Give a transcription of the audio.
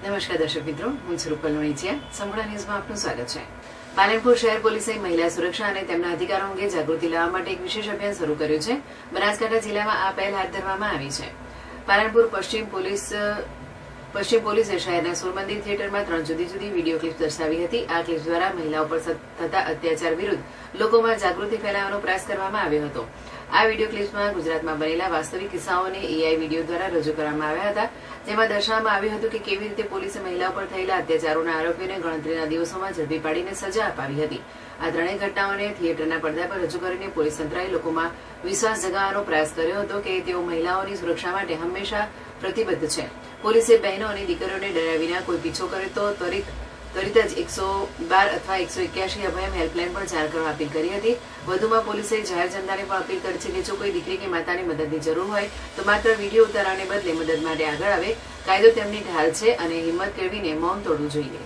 નમસ્કાર દર્શક મિત્રો, હું છું રૂપલ નોણીચિયા. સંપૂર્ણ ન્યૂઝમાં આપનું સ્વાગત છે. પાલનપુર શહેર પોલીસે મહિલા સુરક્ષા અને તેમના અધિકારો અંગે જાગૃતિ લાવવા માટે એક વિશેષ અભિયાન શરૂ કર્યું છે. બનાસકાંઠા જિલ્લામાં આ પહેલ હાથ ધરવામાં આવી છે. પાલનપુર પશ્ચિમ પોલીસે શહેરના સૂરમંદિર થિયેટરમાં 3 જુદી જુદી વિડીયો ક્લિપ દર્શાવી હતી. આ ક્લિપ દ્વારા મહિલાઓ પર થતા અત્યાચાર વિરુદ્ધ લોકોમાં જાગૃતિ ફેલાવવાનો પ્રયાસ કરવામાં આવ્યો હતો. આ વિડીયો ક્લિપ્સમાં ગુજરાતમાં બનેલા વાસ્તવિક કિસ્સાઓને AI વિડીયો દ્વારા રજૂ કરવામાં આવ્યા હતા, જેમાં દર્શાવવામાં આવ્યું હતું કે કેવી રીતે પોલીસે મહિલાઓ પર થયેલા અત્યાચારોના આરોપીઓને ગણતરીના દિવસોમાં ઝડપી પાડીને સજા અપાવી હતી. આ ત્રણેય ઘટનાઓને થિયેટરના પડદા પર રજૂ કરીને પોલીસ તંત્રએ લોકોમાં વિશ્વાસ જગાવવાનો પ્રયાસ કર્યો હતો કે તેઓ મહિલાઓની સુરક્ષા માટે હંમેશા પ્રતિબદ્ધ છે. પોલીસે બહેનો અને દીકરીઓને ડર્યા વિના કોઈ પીછો કરે તો ત્વરિત જ 112 અથવા 181 અભયમ હેલ્પલાઇન પર જાણ કરવા અપીલ કરી હતી. વધુમાં પોલીસે જાહેર જનતાને પણ અપીલ કરી છે કે જો કોઈ દીકરી કે માતાની મદદની જરૂર હોય તો માત્ર વિડીયો ઉતારવાને બદલે મદદ માટે આગળ આવે. કાયદો તેમની ઢાલ છે અને હિંમત કેળવીને મૌન તોડવું જોઈએ.